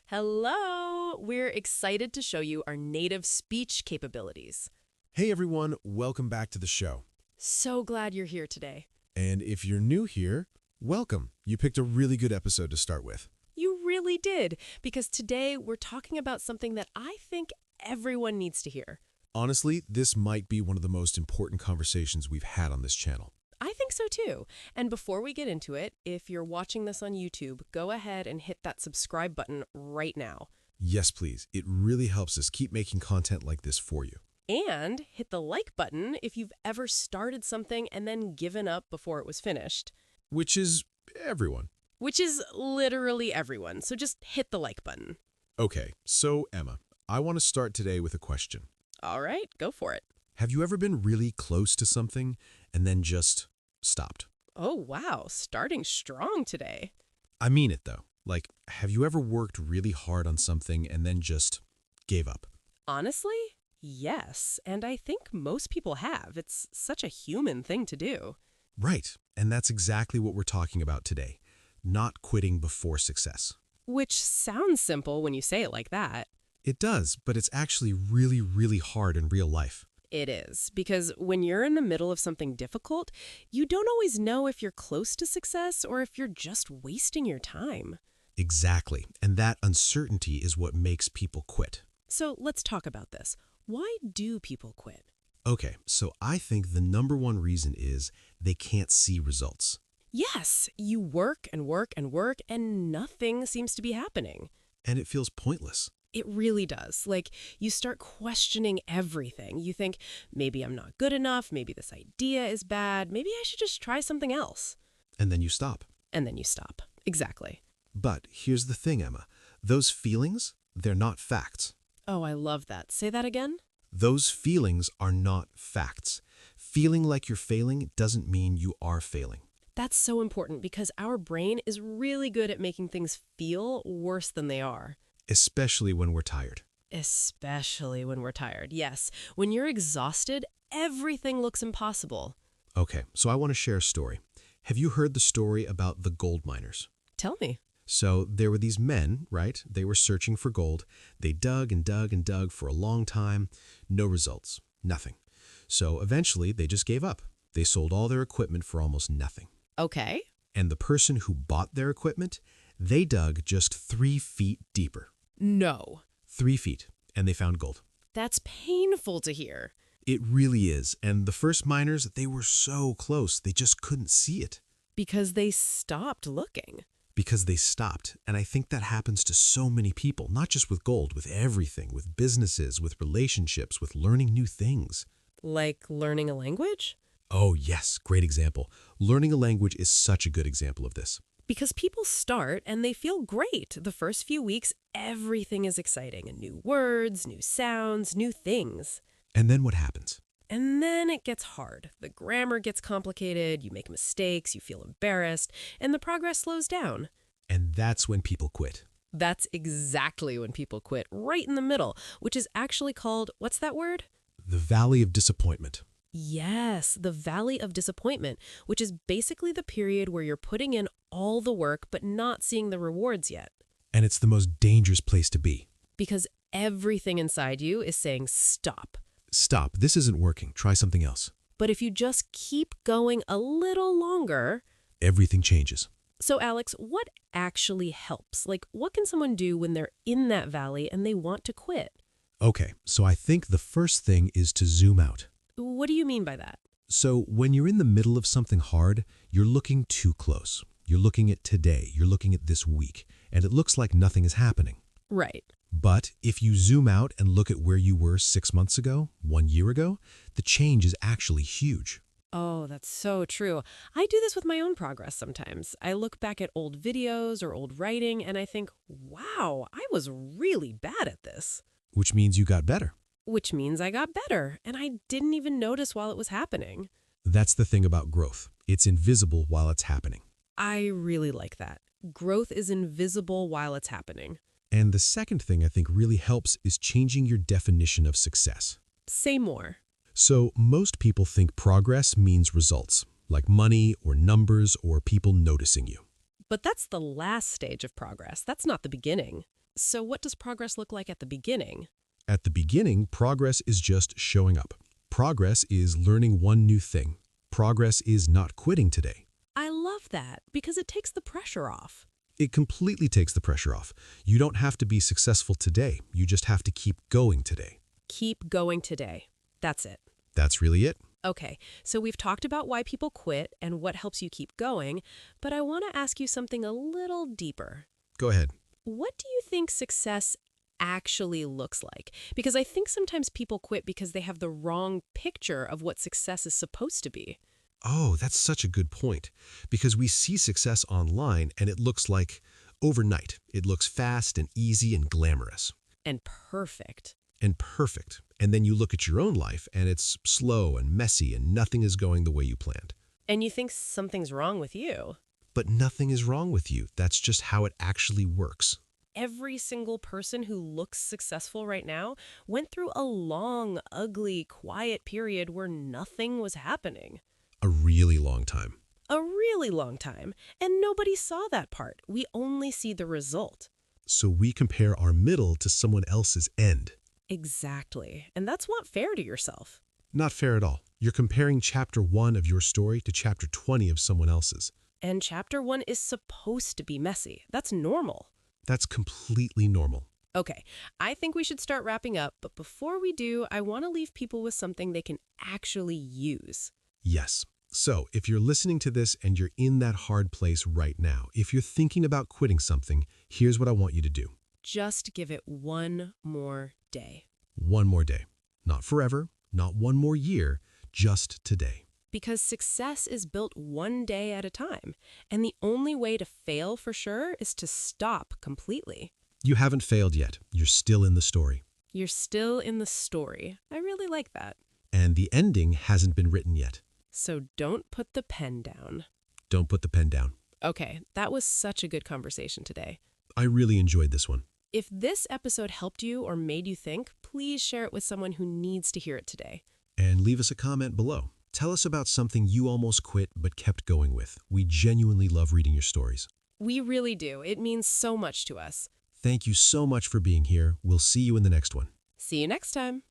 Hello! We're excited to show you our native speech capabilities. Hey everyone, welcome back to the show. So glad you're here today. And if you're new here, welcome. You picked a really good episode to start with. You really did, because today we're talking about something that I think everyone needs to hear. Honestly, this might be one of the most important conversations we've had on this channel. I think so too. And before we get into it, if you're watching this on YouTube, go ahead and hit that subscribe button right now. Yes, please. It really helps us keep making content like this for you. And hit the like button if you've ever started something and then given up before it was finished. Which is everyone. Which is literally everyone, so just hit the like button. Okay, so Emma, I want to start today with a question. All right, go for it. Have you ever been really close to something and then just stopped? Oh, wow, starting strong today. I mean it though. Like, have you ever worked really hard on something and then just gave up? Honestly, yes, and I think most people have. It's such a human thing to do. Right, and that's exactly what we're talking about today. Not quitting before success. Which sounds simple when you say it like that. It does, but it's actually really, really hard in real life. It is, because when you're in the middle of something difficult, you don't always know if you're close to success or if you're just wasting your time. Exactly, and that uncertainty is what makes people quit. So let's talk about this. Why do people quit? Okay, so I think the number one reason is they can't see results. Yes, you work and work and work, and nothing seems to be happening. And it feels pointless. It really does. Like, you start questioning everything. You think, maybe I'm not good enough, maybe this idea is bad, maybe I should just try something else. And then you stop. And then you stop. Exactly. But here's the thing, Emma. Those feelings, they're not facts. Oh, I love that. Say that again? Those feelings are not facts. Feeling like you're failing doesn't mean you are failing. That's so important because our brain is really good at making things feel worse than they are. Especially when we're tired. Especially when we're tired. Yes, when you're exhausted, everything looks impossible. Okay, so I want to share a story. Have you heard the story about the gold miners? Tell me. So there were these men, right? They were searching for gold. They dug and dug and dug for a long time. No results. Nothing. So eventually they just gave up. They sold all their equipment for almost nothing. Okay. And the person who bought their equipment, they dug just 3 feet deeper. No. 3 feet, and they found gold. That's painful to hear. It really is. And the first miners, they were so close, they just couldn't see it. Because they stopped looking. Because they stopped. And I think that happens to so many people, not just with gold, with everything, with businesses, with relationships, with learning new things. Like learning a language? Oh, yes, great example. Learning a language is such a good example of this. Because people start and they feel great. The first few weeks, everything is exciting. And new words, new sounds, new things. And then what happens? And then it gets hard. The grammar gets complicated, you make mistakes, you feel embarrassed, and the progress slows down. And that's when people quit. That's exactly when people quit, right in the middle, which is actually called, what's that word? The valley of disappointment. Yes, the valley of disappointment, which is basically the period where you're putting in all the work but not seeing the rewards yet. And it's the most dangerous place to be. Because everything inside you is saying stop. Stop, this isn't working, try something else. But if you just keep going a little longer... Everything changes. So Alex, what actually helps? Like, what can someone do when they're in that valley and they want to quit? Okay, so I think the first thing is to zoom out. What do you mean by that? So when you're in the middle of something hard, you're looking too close. You're looking at today, you're looking at this week, and it looks like nothing is happening. Right. But if you zoom out and look at where you were 6 months ago, 1 year ago, the change is actually huge. Oh, that's so true. I do this with my own progress sometimes. I look back at old videos or old writing and I think, wow, I was really bad at this. Which means you got better. Which means I got better, and I didn't even notice while it was happening. That's the thing about growth. It's invisible while it's happening. I really like that. Growth is invisible while it's happening. And the second thing I think really helps is changing your definition of success. Say more. So most people think progress means results, like money or numbers or people noticing you. But that's the last stage of progress. That's not the beginning. So what does progress look like at the beginning? At the beginning, progress is just showing up. Progress is learning one new thing. Progress is not quitting today. I love that because it takes the pressure off. It completely takes the pressure off. You don't have to be successful today. You just have to keep going today. Keep going today. That's it. That's really it. Okay, so we've talked about why people quit and what helps you keep going, but I want to ask you something a little deeper. Go ahead. What do you think success actually looks like? Because I think sometimes people quit because they have the wrong picture of what success is supposed to be. Oh, that's such a good point. Because we see success online and it looks like overnight. It looks fast and easy and glamorous. And perfect. And perfect. And then you look at your own life and it's slow and messy and nothing is going the way you planned. And you think something's wrong with you. But nothing is wrong with you. That's just how it actually works. Every single person who looks successful right now went through a long, ugly, quiet period where nothing was happening. A really long time. A really long time. And nobody saw that part. We only see the result. So we compare our middle to someone else's end. Exactly. And that's not fair to yourself. Not fair at all. You're comparing chapter 1 of your story to chapter 20 of someone else's. And chapter 1 is supposed to be messy. That's normal. That's completely normal. Okay, I think we should start wrapping up, but before we do, I want to leave people with something they can actually use. Yes. So if you're listening to this and you're in that hard place right now, if you're thinking about quitting something, here's what I want you to do. Just give it one more day. One more day. Not forever, not one more year, just today. Because success is built one day at a time, and the only way to fail for sure is to stop completely. You haven't failed yet. You're still in the story. You're still in the story. I really like that. And the ending hasn't been written yet. So don't put the pen down. Don't put the pen down. Okay, that was such a good conversation today. I really enjoyed this one. If this episode helped you or made you think, please share it with someone who needs to hear it today. And leave us a comment below. Tell us about something you almost quit but kept going with. We genuinely love reading your stories. We really do. It means so much to us. Thank you so much for being here. We'll see you in the next one. See you next time.